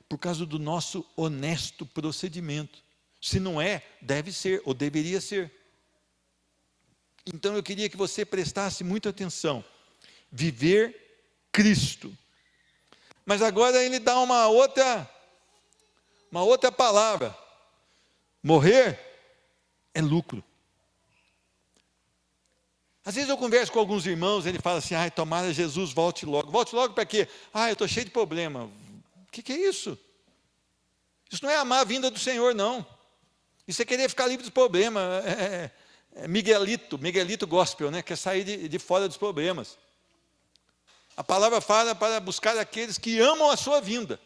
por causa do nosso honesto procedimento. Se não é, deve ser, ou deveria ser. Então eu queria que você prestasse muita atenção. Viver Cristo. Mas agora ele dá uma outra palavra. Morrer é lucro. Às vezes eu converso com alguns irmãos, ele fala assim, ai, tomara Jesus volte logo. Volte logo para quê? Eu estou cheio de problema. O que é isso? Isso não é amar a vinda do Senhor, não. Isso é querer ficar livre dos problemas. É Miguelito gospel, né? Quer sair de fora dos problemas. A palavra fala para buscar aqueles que amam a sua vinda.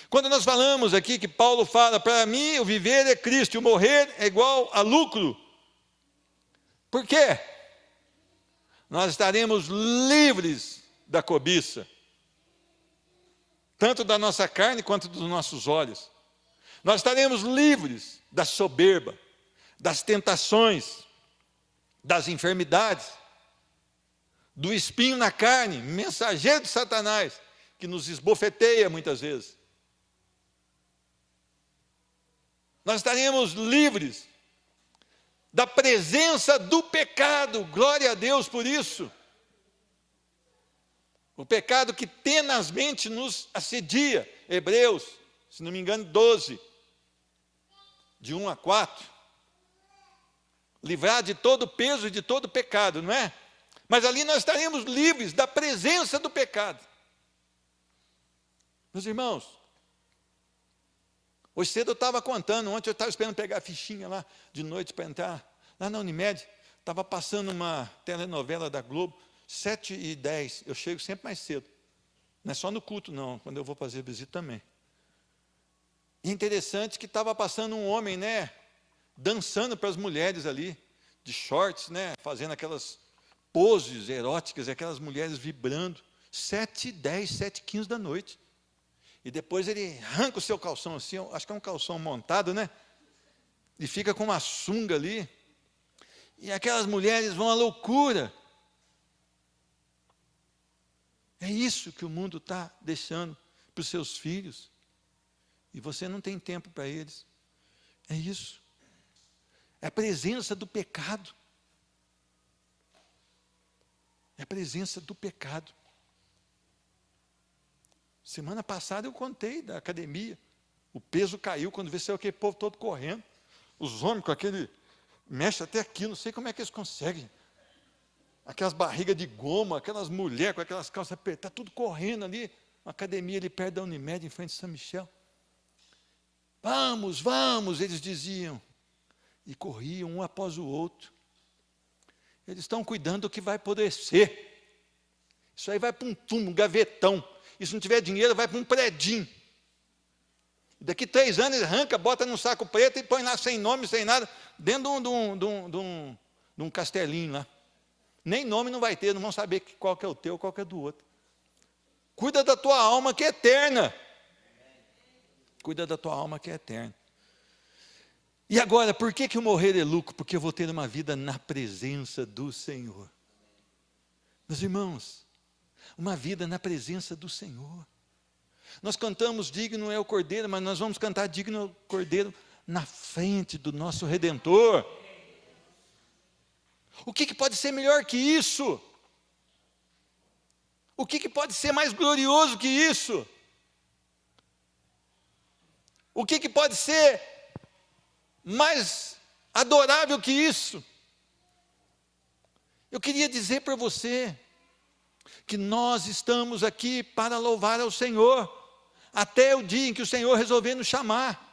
Quando nós falamos aqui que Paulo fala, para mim o viver é Cristo e o morrer é igual a lucro. Por quê? Nós estaremos livres da cobiça, tanto da nossa carne quanto dos nossos olhos. Nós estaremos livres da soberba, das tentações, das enfermidades, do espinho na carne, mensageiro de Satanás, que nos esbofeteia muitas vezes. Nós estaremos livres da presença do pecado, glória a Deus por isso. O pecado que tenazmente nos assedia, Hebreus, se não me engano, 12, de 1 a 4. Livrar de todo o peso e de todo o pecado, não é? Mas ali nós estaremos livres da presença do pecado. Meus irmãos, hoje cedo eu estava contando, ontem eu estava esperando pegar a fichinha lá de noite para entrar, lá na Unimed, estava passando uma telenovela da Globo, 7h10, eu chego sempre mais cedo, não é só no culto não, quando eu vou fazer visita também. E é interessante que estava passando um homem, né, dançando para as mulheres ali, de shorts, né, fazendo aquelas poses eróticas, aquelas mulheres vibrando, 7h10, 7h15 da noite. E depois ele arranca o seu calção assim, acho que é um calção montado, né? E fica com uma sunga ali. E aquelas mulheres vão à loucura. É isso que o mundo está deixando para os seus filhos. E você não tem tempo para eles. É isso. É a presença do pecado. É a presença do pecado. Semana passada eu contei da academia. O peso caiu quando vê aquele povo todo correndo. Os homens com aquele... mexe até aqui, não sei como é que eles conseguem. Aquelas barrigas de goma, aquelas mulheres com aquelas calças apertadas, tudo correndo ali. Uma academia ali perto da Unimed, em frente de São Michel. Vamos, vamos, eles diziam. E corriam um após o outro. Eles estão cuidando do que vai poder ser. Isso aí vai para um túmulo, um gavetão. E se não tiver dinheiro, vai para um predinho. Daqui 3 anos, ele arranca, bota num saco preto e põe lá sem nome, sem nada, dentro de um castelinho lá. Nem nome não vai ter, não vão saber qual que é o teu, qual que é do outro. Cuida da tua alma que é eterna. Cuida da tua alma que é eterna. E agora, por que o morrer é lucro? Porque eu vou ter uma vida na presença do Senhor. Meus irmãos, uma vida na presença do Senhor. Nós cantamos digno é o Cordeiro, mas nós vamos cantar digno é o Cordeiro na frente do nosso Redentor. O que pode ser melhor que isso? O que pode ser mais glorioso que isso? O que pode ser mais adorável que isso? Eu queria dizer para você que nós estamos aqui para louvar ao Senhor, até o dia em que o Senhor resolver nos chamar.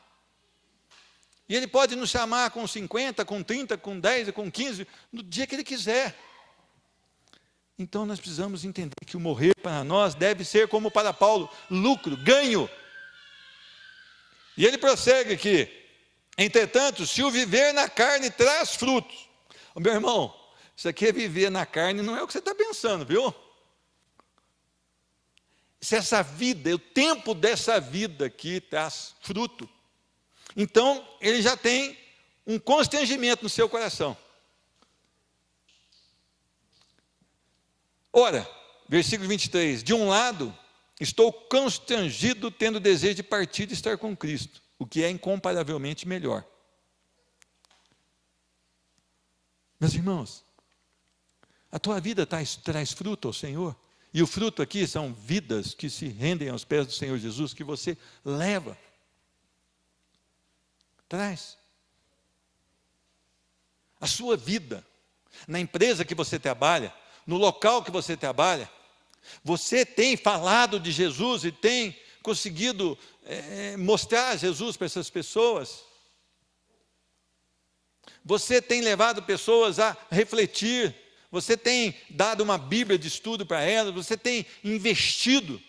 E Ele pode nos chamar com 50, com 30, com 10, com 15, no dia que Ele quiser. Então nós precisamos entender que o morrer para nós deve ser como para Paulo, lucro, ganho. E ele prossegue aqui: entretanto, se o viver na carne traz frutos. Ô, meu irmão, isso aqui é viver na carne, não é o que você está pensando, viu? Se essa vida, o tempo dessa vida aqui traz fruto, então ele já tem um constrangimento no seu coração. Ora, versículo 23, de um lado, estou constrangido tendo desejo de partir e estar com Cristo, o que é incomparavelmente melhor. Meus irmãos, a tua vida traz fruto ao Senhor, e o fruto aqui são vidas que se rendem aos pés do Senhor Jesus, que você leva, traz. A sua vida, na empresa que você trabalha, no local que você trabalha, você tem falado de Jesus e tem conseguido mostrar Jesus para essas pessoas. Você tem levado pessoas a refletir, você tem dado uma Bíblia de estudo para elas, você tem investido.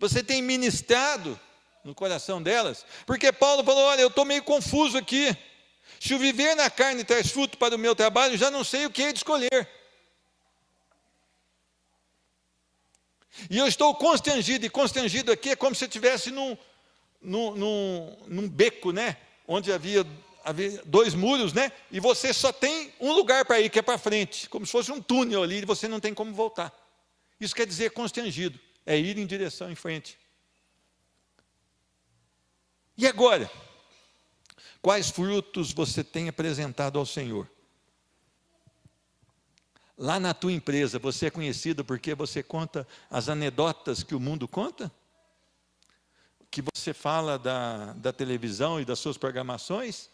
Você tem ministrado no coração delas, porque Paulo falou: olha, eu estou meio confuso aqui. Se o viver na carne traz fruto para o meu trabalho, já não sei o que é de escolher. E eu estou constrangido, e constrangido aqui é como se eu estivesse num beco, né? Onde havia 2 muros, né? E você só tem um lugar para ir, que é para frente, como se fosse um túnel ali, e você não tem como voltar. Isso quer dizer constrangido, é ir em direção em frente. E agora? Quais frutos você tem apresentado ao Senhor? Lá na tua empresa, você é conhecido porque você conta as anedotas que o mundo conta? Que você fala da televisão e das suas programações?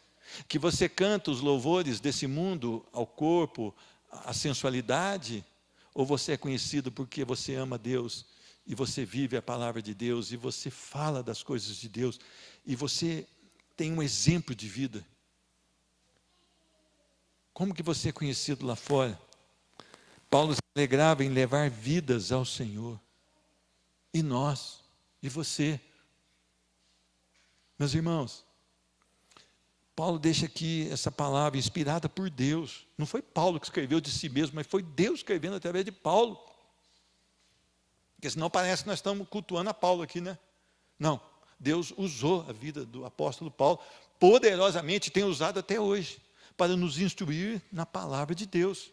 Que você canta os louvores desse mundo ao corpo, à sensualidade? Ou você é conhecido porque você ama Deus e você vive a palavra de Deus e você fala das coisas de Deus e você tem um exemplo de vida? Como que você é conhecido lá fora? Paulo se alegrava em levar vidas ao Senhor. E nós, e você. Meus irmãos, Paulo deixa aqui essa palavra inspirada por Deus. Não foi Paulo que escreveu de si mesmo, mas foi Deus escrevendo através de Paulo. Porque senão parece que nós estamos cultuando a Paulo aqui, né? Não. Deus usou a vida do apóstolo Paulo poderosamente, tem usado até hoje, para nos instruir na palavra de Deus.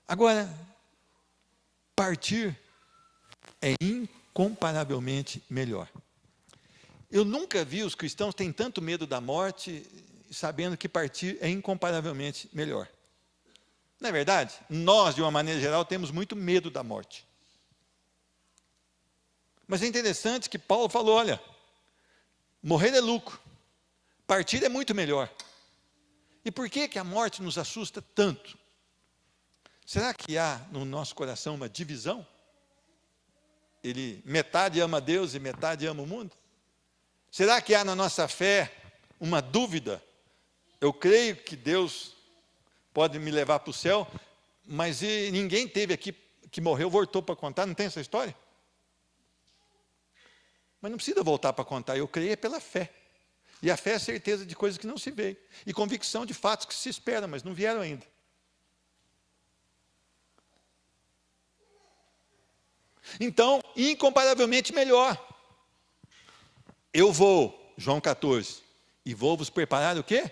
Agora, partir é incomparavelmente melhor. Eu nunca vi os cristãos terem tanto medo da morte, sabendo que partir é incomparavelmente melhor. Não é verdade? Nós, de uma maneira geral, temos muito medo da morte. Mas é interessante que Paulo falou: olha, morrer é lucro, partir é muito melhor. E por que a morte nos assusta tanto? Será que há no nosso coração uma divisão? Metade ama Deus e metade ama o mundo? Será que há na nossa fé uma dúvida? Eu creio que Deus pode me levar para o céu, mas ninguém teve aqui que morreu, voltou para contar, não tem essa história? Mas não precisa voltar para contar, eu creio pela fé. E a fé é a certeza de coisas que não se veem, e convicção de fatos que se esperam, mas não vieram ainda. Então, incomparavelmente melhor. Eu vou, João 14, e vou vos preparar o quê?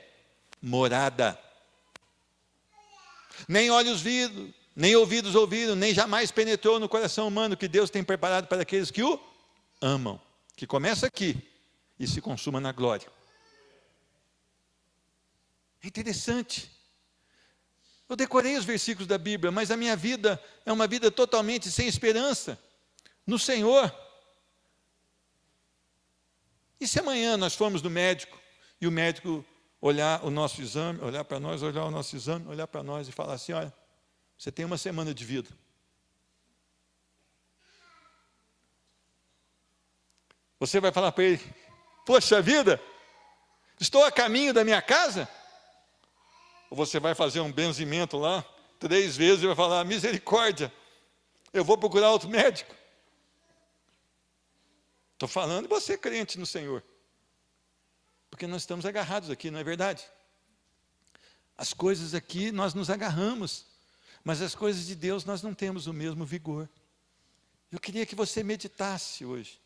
Morada. Nem olhos viram, nem ouvidos ouviram, nem jamais penetrou no coração humano que Deus tem preparado para aqueles que o amam. Que começa aqui e se consuma na glória. É interessante. Eu decorei os versículos da Bíblia, mas a minha vida é uma vida totalmente sem esperança no Senhor. E se amanhã nós formos no médico e o médico olhar o nosso exame, olhar para nós, olhar o nosso exame, olhar para nós e falar assim: olha, você tem 1 semana de vida. Você vai falar para ele: poxa vida, estou a caminho da minha casa, ou você vai fazer um benzimento lá, 3 vezes e vai falar, misericórdia, eu vou procurar outro médico. Estou falando de você, crente no Senhor. Porque nós estamos agarrados aqui, não é verdade? As coisas aqui nós nos agarramos, mas as coisas de Deus nós não temos o mesmo vigor. Eu queria que você meditasse hoje.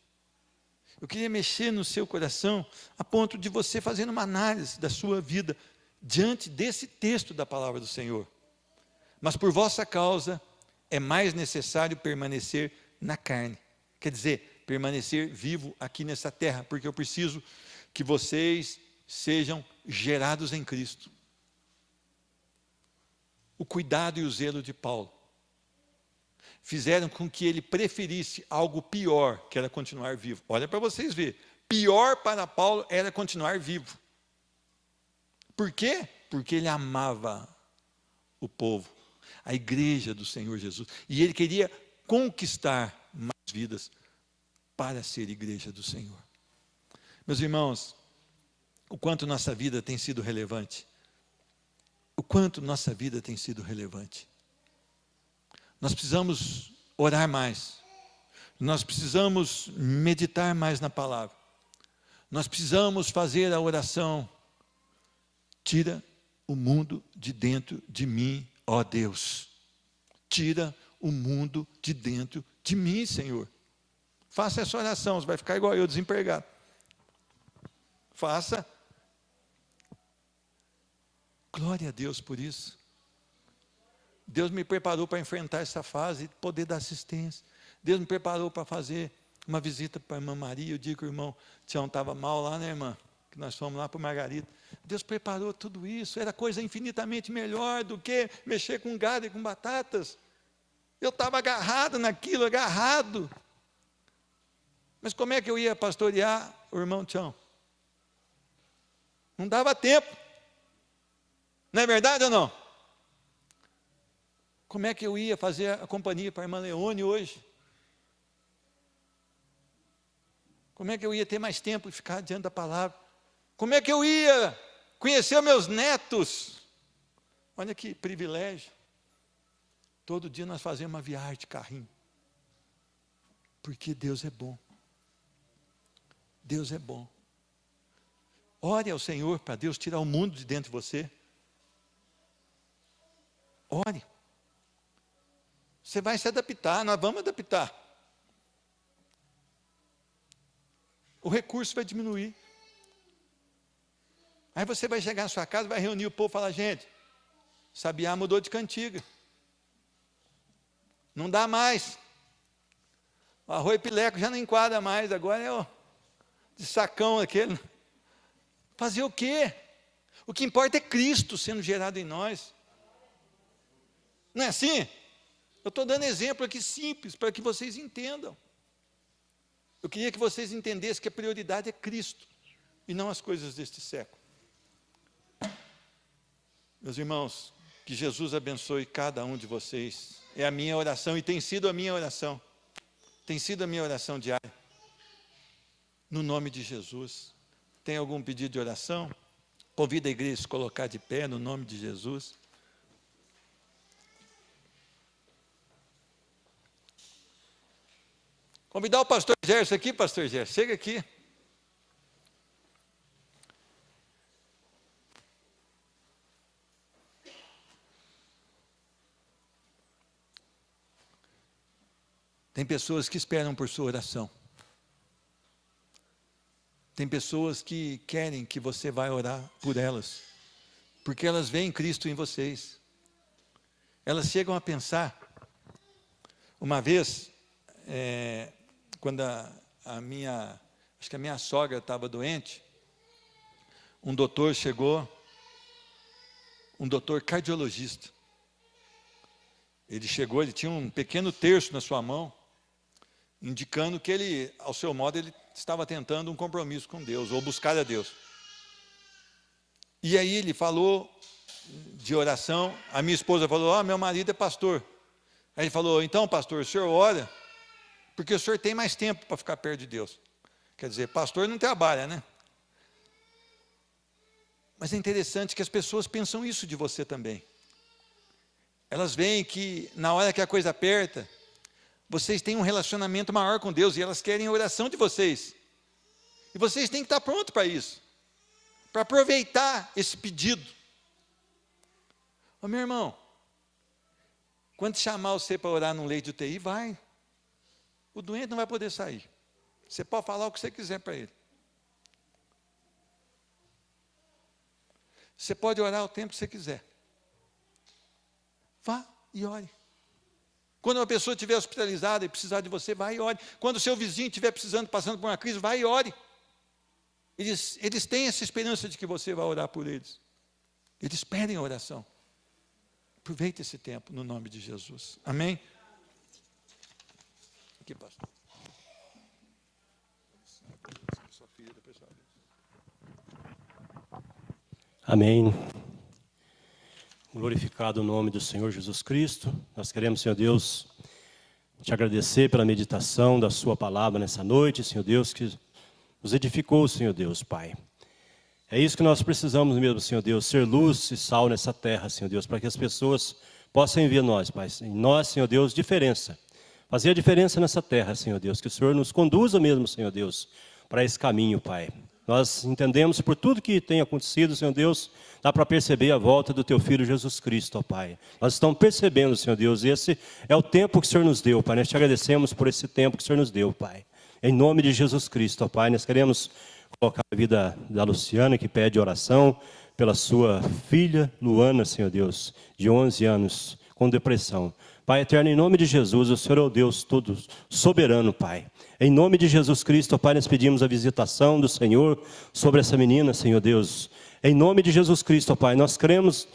Eu queria mexer no seu coração, a ponto de você fazer uma análise da sua vida, diante desse texto da palavra do Senhor. Mas por vossa causa, é mais necessário permanecer na carne. Quer dizer, permanecer vivo aqui nessa terra, porque eu preciso que vocês sejam gerados em Cristo. O cuidado e o zelo de Paulo fizeram com que ele preferisse algo pior, que era continuar vivo. Olha para vocês verem, pior para Paulo era continuar vivo. Por quê? Porque ele amava o povo, a igreja do Senhor Jesus, e ele queria conquistar mais vidas para ser igreja do Senhor. Meus irmãos, o quanto nossa vida tem sido relevante. O quanto nossa vida tem sido relevante. Nós precisamos orar mais. Nós precisamos meditar mais na palavra. Nós precisamos fazer a oração. Tira o mundo de dentro de mim, ó Deus. Tira o mundo de dentro de mim, Senhor. Faça essa oração, você vai ficar igual eu, desempregado. Faça. Glória a Deus por isso. Deus me preparou para enfrentar essa fase e poder dar assistência. Deus me preparou para fazer uma visita para a irmã Maria. Eu digo que o irmão Tião estava mal lá, né, irmã? Que nós fomos lá para o Margarida. Deus preparou tudo isso. Era coisa infinitamente melhor do que mexer com gado e com batatas. Eu estava agarrado naquilo, agarrado. Mas como é que eu ia pastorear o irmão Tião? Não dava tempo. Não é verdade ou não? Como é que eu ia fazer a companhia para a irmã Leone hoje? Como é que eu ia ter mais tempo e ficar diante da palavra? Como é que eu ia conhecer os meus netos? Olha que privilégio. Todo dia nós fazemos uma viagem de carrinho. Porque Deus é bom. Deus é bom. Ore ao Senhor para Deus tirar o mundo de dentro de você. Ore. Você vai se adaptar, nós vamos adaptar. O recurso vai diminuir. Aí você vai chegar na sua casa, vai reunir o povo e falar, gente, Sabiá mudou de cantiga. Não dá mais. O arroz pileco já não enquadra mais, agora é o de sacão aquele. Fazer o quê? O que importa é Cristo sendo gerado em nós. Não é assim? Eu estou dando exemplo aqui simples, para que vocês entendam. Eu queria que vocês entendessem que a prioridade é Cristo, e não as coisas deste século. Meus irmãos, que Jesus abençoe cada um de vocês. É a minha oração, e tem sido a minha oração. Tem sido a minha oração diária. No nome de Jesus. Tem algum pedido de oração? Convido a igreja a se colocar de pé no nome de Jesus. Convidar o pastor Gerson aqui, pastor Gerson, chega aqui. Tem pessoas que esperam por sua oração. Tem pessoas que querem que você vá orar por elas, porque elas veem Cristo em vocês. Elas chegam a pensar. Uma vez, quando acho que a minha sogra estava doente, um doutor chegou, um doutor cardiologista. Ele chegou, ele tinha um pequeno terço na sua mão, indicando que ele, ao seu modo, ele estava tentando um compromisso com Deus, ou buscar a Deus. E aí ele falou de oração, a minha esposa falou, meu marido é pastor. Aí ele falou, então pastor, o senhor ora, porque o senhor tem mais tempo para ficar perto de Deus. Quer dizer, pastor não trabalha, né? Mas é interessante que as pessoas pensam isso de você também. Elas veem que na hora que a coisa aperta, vocês têm um relacionamento maior com Deus e elas querem a oração de vocês. E vocês têm que estar prontos para isso, para aproveitar esse pedido. Ô meu irmão, quando chamar você para orar num leito de UTI, vai. O doente não vai poder sair. Você pode falar o que você quiser para ele. Você pode orar o tempo que você quiser. Vá e ore. Quando uma pessoa estiver hospitalizada e precisar de você, vai e ore. Quando o seu vizinho estiver passando por uma crise, vai e ore. Eles têm essa esperança de que você vai orar por eles. Eles pedem a oração. Aproveite esse tempo no nome de Jesus. Amém? Aqui, pastor. Amém. Glorificado o nome do Senhor Jesus Cristo. Nós queremos, Senhor Deus, te agradecer pela meditação da sua palavra nessa noite, Senhor Deus, que nos edificou, Senhor Deus, Pai. É isso que nós precisamos mesmo, Senhor Deus, ser luz e sal nessa terra, Senhor Deus, para que as pessoas possam ver nós, Pai. Em nós, Senhor Deus, diferença. Fazer a diferença nessa terra, Senhor Deus, que o Senhor nos conduza mesmo, Senhor Deus, para esse caminho, Pai. Nós entendemos por tudo que tem acontecido, Senhor Deus, dá para perceber a volta do Teu Filho Jesus Cristo, ó Pai. Nós estamos percebendo, Senhor Deus, esse é o tempo que o Senhor nos deu, Pai. Nós te agradecemos por esse tempo que o Senhor nos deu, Pai. Em nome de Jesus Cristo, ó Pai, nós queremos colocar a vida da Luciana, que pede oração pela sua filha Luana, Senhor Deus, de 11 anos, com depressão. Pai eterno, em nome de Jesus, o Senhor é o Deus todo soberano, Pai. Em nome de Jesus Cristo, ó Pai, nós pedimos a visitação do Senhor sobre essa menina, Senhor Deus. Em nome de Jesus Cristo, ó Pai, nós cremos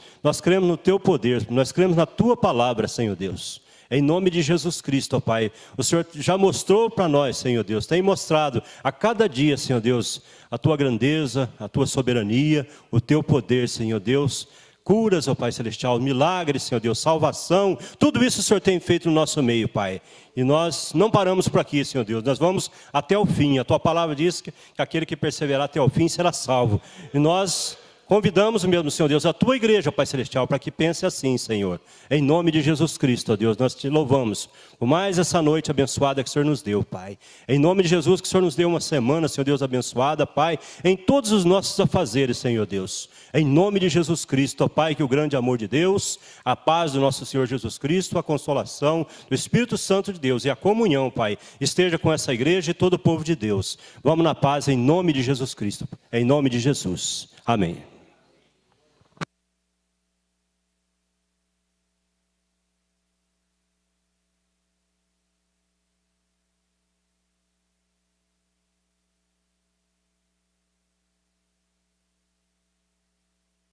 no Teu poder, nós cremos na Tua palavra, Senhor Deus. Em nome de Jesus Cristo, ó Pai, o Senhor já mostrou para nós, Senhor Deus, tem mostrado a cada dia, Senhor Deus, a Tua grandeza, a Tua soberania, o Teu poder, Senhor Deus. Curas, ó Pai Celestial, milagres, Senhor Deus, salvação, tudo isso o Senhor tem feito no nosso meio, Pai. E nós não paramos por aqui, Senhor Deus, nós vamos até o fim. A Tua palavra diz que aquele que perseverar até o fim será salvo. E nós convidamos mesmo, Senhor Deus, a Tua igreja, Pai Celestial, para que pense assim, Senhor. Em nome de Jesus Cristo, ó Deus, nós Te louvamos por mais essa noite abençoada que o Senhor nos deu, Pai. Em nome de Jesus, que o Senhor nos deu uma semana, Senhor Deus, abençoada, Pai, em todos os nossos afazeres, Senhor Deus. Em nome de Jesus Cristo, ó Pai, que o grande amor de Deus, a paz do nosso Senhor Jesus Cristo, a consolação do Espírito Santo de Deus e a comunhão, Pai, esteja com essa igreja e todo o povo de Deus. Vamos na paz em nome de Jesus Cristo. Em nome de Jesus. Amém.